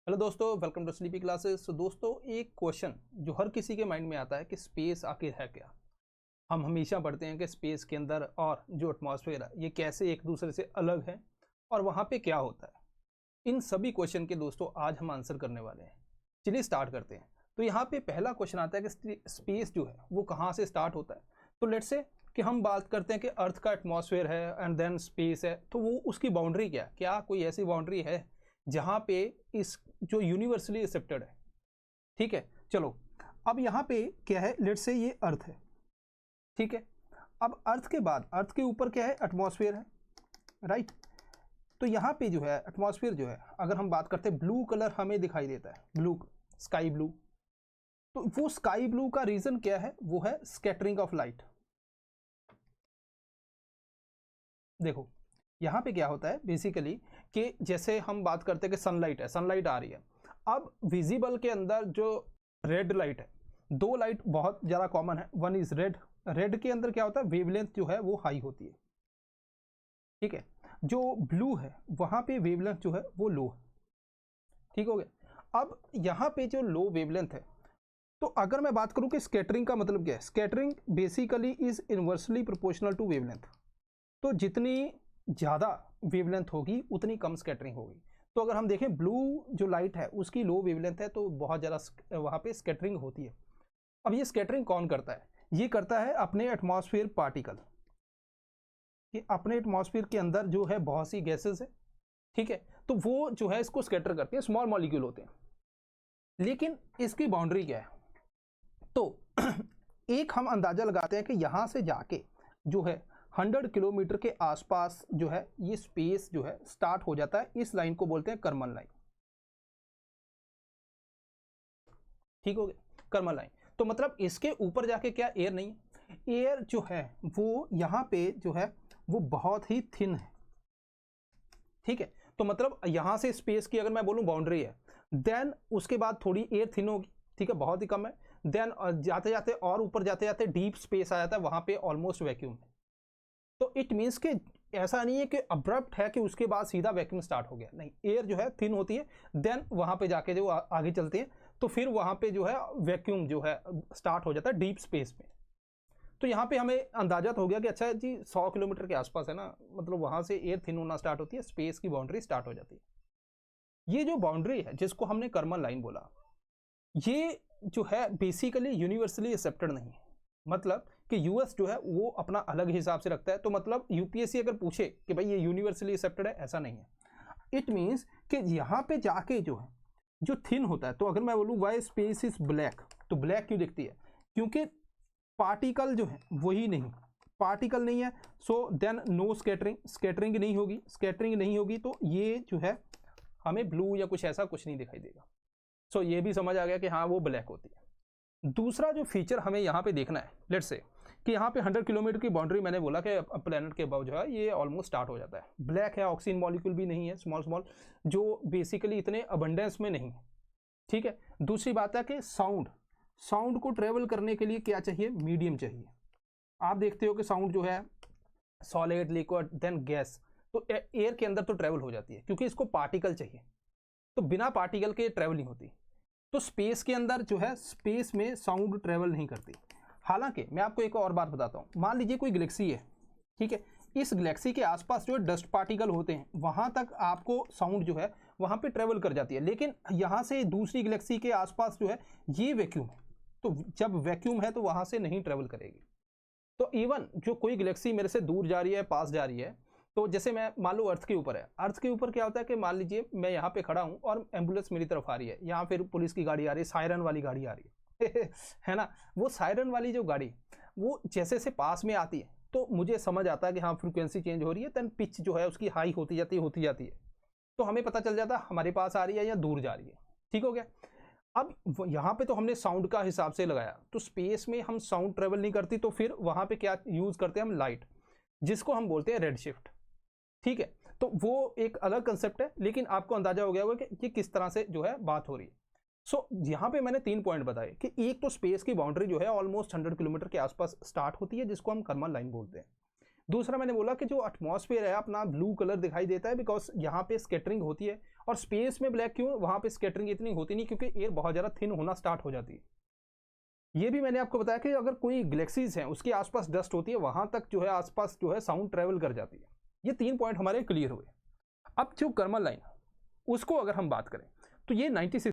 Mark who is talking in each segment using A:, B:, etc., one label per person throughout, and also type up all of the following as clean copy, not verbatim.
A: Hello दोस्तों, welcome to sleepy classes. तो दोस्तों, एक क्वेश्चन जो हर किसी के माइंड में आता है कि स्पेस आखिर है क्या। हम हमेशा पढ़ते हैं कि स्पेस के अंदर और जो एटमॉस्फेयर है ये कैसे एक दूसरे से अलग है और वहाँ पे क्या होता है। इन सभी क्वेश्चन के दोस्तों आज हम आंसर करने वाले हैं। चलिए स्टार्ट करते हैं। तो यहाँ पे पहला क्वेश्चन आता है कि स्पेस जो है वो कहाँ से स्टार्ट होता है। तो लेट्स से कि हम बात करते हैं कि अर्थ का एटमॉस्फेयर है एंड देन स्पेस है, तो वो उसकी बाउंड्री क्या कोई ऐसी बाउंड्री है जहाँ पे इस जो यूनिवर्सली एक्सेप्टेड है। ठीक है, चलो अब यहाँ पे क्या है, लेट्स से ये अर्थ है। ठीक है, अब अर्थ के बाद अर्थ के ऊपर क्या है, एटमॉस्फेयर है, राइट। तो यहाँ पे जो है एटमॉस्फेयर जो है, अगर हम बात करते हैं ब्लू कलर हमें दिखाई देता है, ब्लू, स्काई ब्लू। तो वो स्काई ब्लू का रीजन क्या है, वो है स्कैटरिंग ऑफ लाइट। देखो यहाँ पे क्या होता है बेसिकली कि जैसे हम बात करते हैं कि सनलाइट है, सनलाइट आ रही है। अब विजिबल के अंदर जो रेड लाइट है, दो लाइट बहुत ज़्यादा कॉमन है। वन इज रेड, रेड के अंदर क्या होता है, वेवलेंथ जो है वो हाई होती है। ठीक है, जो ब्लू है वहाँ पे वेवलेंथ जो है वो लो है। ठीक हो गया। अब यहाँ पे जो लो वेवलेंथ है, तो अगर मैं बात करूँ कि स्कैटरिंग का मतलब क्या है, scattering basically is inversely proportional to wavelength. तो जितनी ज़्यादा वेवलेंथ होगी उतनी कम स्कैटरिंग होगी। तो अगर हम देखें ब्लू जो लाइट है उसकी लो वेवलेंथ है तो बहुत ज़्यादा वहाँ पे स्कैटरिंग होती है। अब ये स्कैटरिंग कौन करता है, ये करता है अपने एटमॉस्फेयर पार्टिकल। कि अपने एटमॉस्फेयर के अंदर जो है बहुत सी गैसेस है, ठीक है, तो वो जो है इसको स्कैटर करते हैं, स्मॉल मॉलिक्यूल होते हैं। लेकिन इसकी बाउंड्री क्या है, तो एक हम अंदाजा लगाते हैं कि यहाँ से जाके जो है 100 किलोमीटर के आसपास जो है ये स्पेस जो है स्टार्ट हो जाता है। इस लाइन को बोलते हैं कर्मन लाइन। ठीक हो गया, कर्मन लाइन। तो मतलब इसके ऊपर जाके क्या एयर नहीं है, एयर जो है वो यहाँ पे जो है वो बहुत ही थिन है। ठीक है, तो मतलब यहाँ से स्पेस की अगर मैं बोलूँ बाउंड्री है, देन उसके बाद थोड़ी एयर थिन होगी। ठीक है, बहुत ही कम है। देन जाते जाते और ऊपर जाते जाते डीप स्पेस आ जाता है, वहाँ पे ऑलमोस्ट वैक्यूम है। तो इट मीन्स कि ऐसा नहीं है कि अब्रप्ट है कि उसके बाद सीधा वैक्यूम स्टार्ट हो गया, नहीं, एयर जो है थिन होती है। देन वहाँ पे जाके जो आगे चलते हैं तो फिर वहाँ पे जो है वैक्यूम जो है स्टार्ट हो जाता है डीप स्पेस में। तो यहाँ पे हमें अंदाजा तो हो गया कि अच्छा जी 100 किलोमीटर के आसपास है ना, मतलब वहाँ से एयर थिन होना स्टार्ट होती है, स्पेस की बाउंड्री स्टार्ट हो जाती है। ये जो बाउंड्री है जिसको हमने कर्मन लाइन बोला, ये जो है बेसिकली यूनिवर्सली एक्सेप्टेड नहीं है। मतलब कि यूएस जो है वो अपना अलग हिसाब से रखता है। तो मतलब यूपीएससी अगर पूछे कि भाई ये यूनिवर्सली एक्सेप्टेड है, ऐसा नहीं है। इट मीन्स कि यहाँ पे जाके जो है जो थिन होता है, तो अगर मैं बोलूँ वाई स्पेस इज ब्लैक, तो ब्लैक क्यों दिखती है, क्योंकि पार्टिकल जो है वही नहीं, पार्टिकल नहीं है। So then no scattering, scattering नहीं होगी, स्कैटरिंग नहीं होगी तो ये जो है हमें ब्लू या कुछ ऐसा कुछ नहीं दिखाई देगा। सो ये भी समझ आ गया कि हाँ वो ब्लैक होती है। दूसरा जो फीचर हमें यहाँ पे देखना है, लेट्स से कि यहाँ पे 100 किलोमीटर की बाउंड्री मैंने बोला कि प्लेनेट के अबव जो है ये ऑलमोस्ट स्टार्ट हो जाता है। ब्लैक है, ऑक्सीजन मॉलिक्यूल भी नहीं है, स्मॉल स्मॉल जो बेसिकली इतने अबंडेंस में नहीं है। ठीक है, दूसरी बात है कि साउंड, साउंड को ट्रेवल करने के लिए क्या चाहिए, मीडियम चाहिए। आप देखते हो कि साउंड जो है सॉलिड, लिक्विड, देन गैस, तो एयर के अंदर तो ट्रेवल हो जाती है क्योंकि इसको पार्टिकल चाहिए। तो बिना पार्टिकल के ट्रेवल नहीं होती। तो स्पेस के अंदर जो है, स्पेस में साउंड ट्रेवल नहीं करती। हालांकि मैं आपको एक और बात बताता हूँ, मान लीजिए कोई गैलेक्सी है, ठीक है, इस गैलेक्सी के आसपास जो है डस्ट पार्टिकल होते हैं, वहां तक आपको साउंड जो है वहां पे ट्रेवल कर जाती है। लेकिन यहाँ से दूसरी गैलेक्सी के आसपास जो है ये वैक्यूम है, तो जब वैक्यूम है तो वहां से नहीं ट्रेवल करेगी। तो इवन जो कोई गैलेक्सी मेरे से दूर जा रही है, पास जा रही है, तो जैसे मैं मान लो अर्थ के ऊपर है, अर्थ के ऊपर क्या होता है कि मान लीजिए मैं यहाँ पे खड़ा हूँ और एम्बुलेंस मेरी तरफ आ रही है, यहाँ फिर पुलिस की गाड़ी आ रही है, सायरन वाली गाड़ी आ रही है है ना। वो सायरन वाली जो गाड़ी वो जैसे से पास में आती है तो मुझे समझ आता है कि हाँ फ्रिक्वेंसी चेंज हो रही है, देन पिच जो है उसकी हाई होती जाती है। तो हमें पता चल जाता है हमारे पास आ रही है या दूर जा रही है। ठीक हो गया। अब यहाँ पे तो हमने साउंड का हिसाब से लगाया, तो स्पेस में हम साउंड ट्रेवल नहीं करती, तो फिर वहाँ पे क्या यूज करते हैं हम, लाइट, जिसको हम बोलते हैं रेड शिफ्ट। ठीक है, तो वो एक अलग कंसेप्ट है, लेकिन आपको अंदाजा हो गया होगा कि ये किस तरह से जो है बात हो रही है। सो यहाँ पे मैंने 3 पॉइंट बताए कि एक तो स्पेस की बाउंड्री जो है ऑलमोस्ट 100 किलोमीटर के आसपास स्टार्ट होती है, जिसको हम कर्मन लाइन बोलते हैं। दूसरा मैंने बोला कि जो एटमॉस्फेयर है अपना ब्लू कलर दिखाई देता है बिकॉज यहाँ पे स्कैटरिंग होती है, और स्पेस में ब्लैक क्यों, वहाँ पे स्कैटरिंग इतनी होती नहीं क्योंकि एयर बहुत ज़्यादा थिन होना स्टार्ट हो जाती है। ये भी मैंने आपको बताया कि अगर कोई गैलेक्सीज हैं उसके आसपास डस्ट होती है, वहाँ तक जो है आसपास जो है साउंड ट्रेवल कर जाती है। ये 3 पॉइंट हमारे क्लियर हुए। अब जो कर्मल लाइन उसको अगर हम बात करें तो ये 96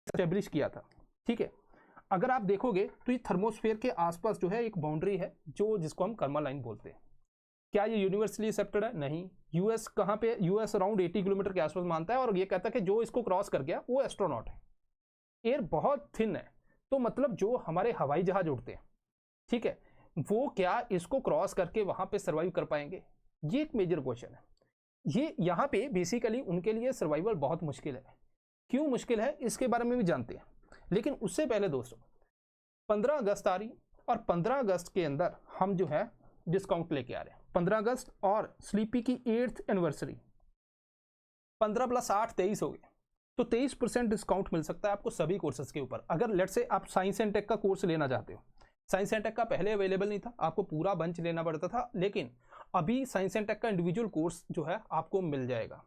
A: एस्टेब्लिश किया था, ठीक है। अगर आप देखोगे तो ये थर्मोस्फेयर के आसपास जो है एक बाउंड्री है जो जिसको हम कर्मल लाइन बोलते हैं। क्या ये यूनिवर्सली एक्सेप्टेड है? नहीं। यूएस कहाँ पे, यूएस अराउंड 80 किलोमीटर के आसपास मानता है और ये कहता है कि जो इसको क्रॉस कर गया वो एस्ट्रोनॉट है। एयर बहुत थिन है, तो मतलब जो हमारे हवाई जहाज उड़ते हैं, ठीक है, वो क्या इसको क्रॉस करके वहां पे सर्वाइव कर पाएंगे? ये एक मेजर क्वेश्चन है। ये यहाँ पे बेसिकली उनके लिए सर्वाइवल बहुत मुश्किल है। क्यों मुश्किल है इसके बारे में भी जानते हैं, लेकिन उससे पहले दोस्तों 15 अगस्त आ रही, और 15 अगस्त के अंदर हम जो है डिस्काउंट लेके आ रहे हैं। 15 अगस्त और स्लीपी की 8th एनिवर्सरी, 15 + 8 23 हो गए, तो 23% डिस्काउंट मिल सकता है आपको सभी कोर्सेज के ऊपर। अगर लेट्स से आप साइंस एंड टेक का कोर्स लेना चाहते हो, साइंस एंड टेक का पहले अवेलेबल नहीं था, आपको पूरा बंच लेना पड़ता था, लेकिन अभी साइंस एंड टेक का इंडिविजुअल कोर्स जो है आपको मिल जाएगा।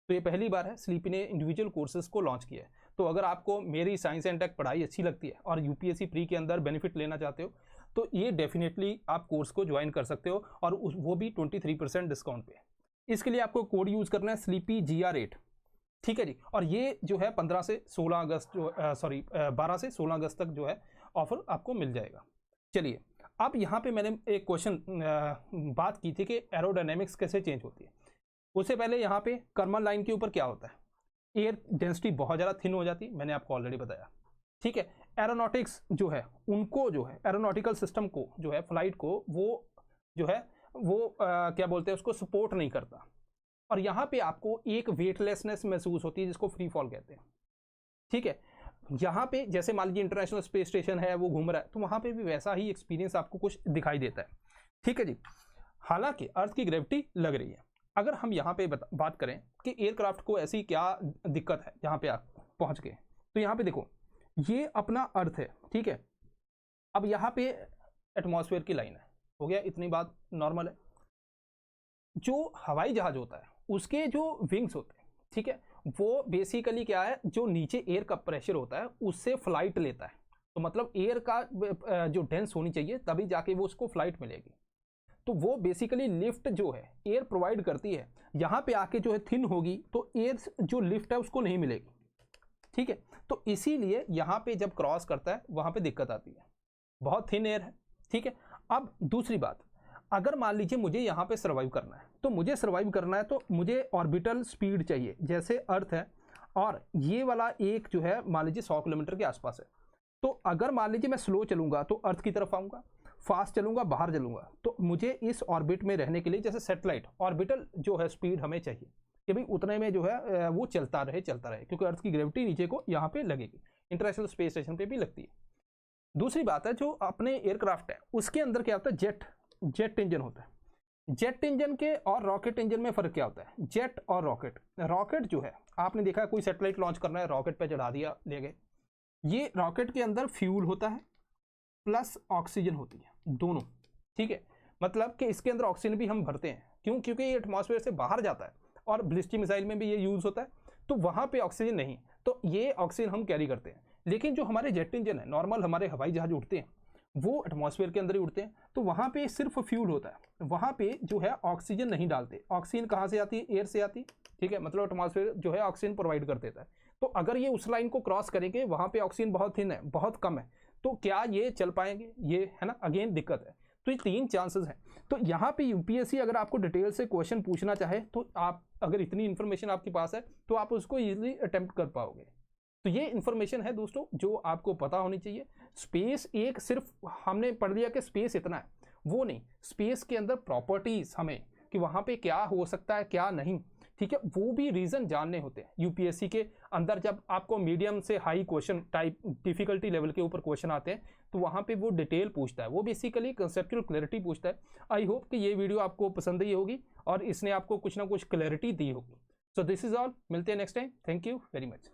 A: तो ये पहली बार है स्लीपी ने इंडिविजुअल कोर्सेज को लॉन्च किया है। तो अगर आपको मेरी साइंस एंड टेक पढ़ाई अच्छी लगती है और यूपीएससी प्री के अंदर बेनिफिट लेना चाहते हो, तो ये डेफिनेटली आप कोर्स को ज्वाइन कर सकते हो, और वो भी 23% डिस्काउंट पे। इसके लिए आपको कोड यूज करना है स्लीपी GR8, ठीक है जी। और ये जो है 15 से 16 अगस्त जो 12 से 16 अगस्त तक जो है ऑफर आपको मिल जाएगा। चलिए, अब यहाँ पे मैंने एक क्वेश्चन बात की थी कि एरोडायनेमिक्स कैसे चेंज होती है। उससे पहले यहाँ पे कर्मल लाइन के ऊपर क्या होता है, एयर डेंसिटी बहुत ज़्यादा थिन हो जाती है, मैंने आपको ऑलरेडी बताया, ठीक है। एरोनॉटिक्स जो है उनको जो है एरोनॉटिकल सिस्टम को जो है फ्लाइट को वो जो है वो क्या बोलते हैं उसको सपोर्ट नहीं करता, और यहाँ पे आपको एक वेटलेसनेस महसूस होती है जिसको फ्री फॉल कहते हैं, ठीक है। यहाँ पे जैसे मान लीजिए इंटरनेशनल स्पेस स्टेशन है वो घूम रहा है, तो वहाँ पे भी वैसा ही एक्सपीरियंस आपको कुछ दिखाई देता है, ठीक है जी। हालांकि अर्थ की ग्रेविटी लग रही है। अगर हम यहाँ पे बात करें कि एयरक्राफ्ट को ऐसी क्या दिक्कत है जहाँ पे आप पहुँच गए, तो यहाँ पे देखो ये अपना अर्थ है, ठीक है। अब यहाँ पे एटमॉस्फेयर की लाइन है, हो गया, इतनी बात नॉर्मल है। जो हवाई जहाज होता है उसके जो विंग्स होते हैं, ठीक है, वो बेसिकली क्या है, जो नीचे एयर का प्रेशर होता है उससे फ्लाइट लेता है। तो मतलब एयर का जो डेंस होनी चाहिए तभी जाके वो उसको फ्लाइट मिलेगी। तो वो बेसिकली लिफ्ट जो है एयर प्रोवाइड करती है, यहाँ पे आके जो है थिन होगी तो एयर जो लिफ्ट है उसको नहीं मिलेगी, ठीक है। तो इसीलिए यहाँ पे जब क्रॉस करता है वहाँ पे दिक्कत आती है, बहुत थिन एयर है, ठीक है। अब दूसरी बात, अगर मान लीजिए मुझे यहाँ पे सर्वाइव करना है, तो मुझे सर्वाइव करना है तो मुझे ऑर्बिटल स्पीड चाहिए, जैसे अर्थ है और ये वाला एक जो है मान लीजिए 100 किलोमीटर के आसपास है। तो अगर मान लीजिए मैं स्लो चलूंगा तो अर्थ की तरफ आऊँगा, फास्ट चलूंगा बाहर चलूंगा, तो मुझे इस ऑर्बिट में रहने के लिए जैसे सैटेलाइट ऑर्बिटल जो है स्पीड हमें चाहिए कि भाई उतने में जो है वो चलता रहे, क्योंकि अर्थ की ग्रेविटी नीचे को यहाँ पे लगेगी, इंटरनेशनल स्पेस स्टेशन पे भी लगती है। दूसरी बात है, जो अपने एयरक्राफ्ट है उसके अंदर क्या होता है, जेट इंजन होता है। जेट इंजन के और रॉकेट इंजन में फर्क क्या होता है, जेट और रॉकेट जो है आपने देखा कोई सैटेलाइट लॉन्च करना है, रॉकेट पे चढ़ा दिया, ले गए। ये रॉकेट के अंदर फ्यूल होता है प्लस ऑक्सीजन होती है दोनों, ठीक है। मतलब कि इसके अंदर ऑक्सीजन भी हम भरते हैं, क्यों, क्योंकि ये एटमॉस्फेयर से बाहर जाता है और बैलिस्टिक मिसाइल में भी ये यूज होता है, तो वहां पे ऑक्सीजन नहीं, तो ये ऑक्सीजन हम कैरी करते हैं। लेकिन जो हमारे जेट इंजन है, नॉर्मल हमारे हवाई जहाज उड़ते हैं वो एटमॉस्फेयर के अंदर ही उड़ते हैं, तो वहां पे सिर्फ फ्यूल होता है, वहां पे जो है ऑक्सीजन नहीं डालते। ऑक्सीजन कहाँ से आती है, एयर से आती है, ठीक है। मतलब एटमॉस्फेयर जो है ऑक्सीजन प्रोवाइड कर देता है। तो अगर ये उस लाइन को क्रॉस करेंगे, वहां पे ऑक्सीजन बहुत थिन है, बहुत कम है, तो क्या ये चल पाएंगे, ये है ना, अगेन दिक्कत है। तो ये 3 चांसेस हैं। तो यहाँ पे यूपीएससी अगर आपको डिटेल से क्वेश्चन पूछना चाहे तो आप अगर इतनी इन्फॉर्मेशन आपके पास है तो आप उसको इजीली अटेम्प्ट कर पाओगे। तो ये इन्फॉर्मेशन है दोस्तों जो आपको पता होनी चाहिए। स्पेस एक सिर्फ हमने पढ़ लिया कि स्पेस इतना है, वो नहीं, स्पेस के अंदर प्रॉपर्टीज हमें कि वहाँ पे क्या हो सकता है क्या नहीं, ठीक है, वो भी रीजन जानने होते हैं। यूपीएससी के अंदर जब आपको मीडियम से high question type difficulty level के ऊपर क्वेश्चन आते हैं तो वहाँ पे वो डिटेल पूछता है, वो बेसिकली कंसेप्चुअल क्लैरिटी पूछता है। आई होप कि ये वीडियो आपको पसंद आई होगी और इसने आपको कुछ ना कुछ क्लैरिटी दी होगी। सो दिस इज ऑल, मिलते हैं next time. Thank you very much.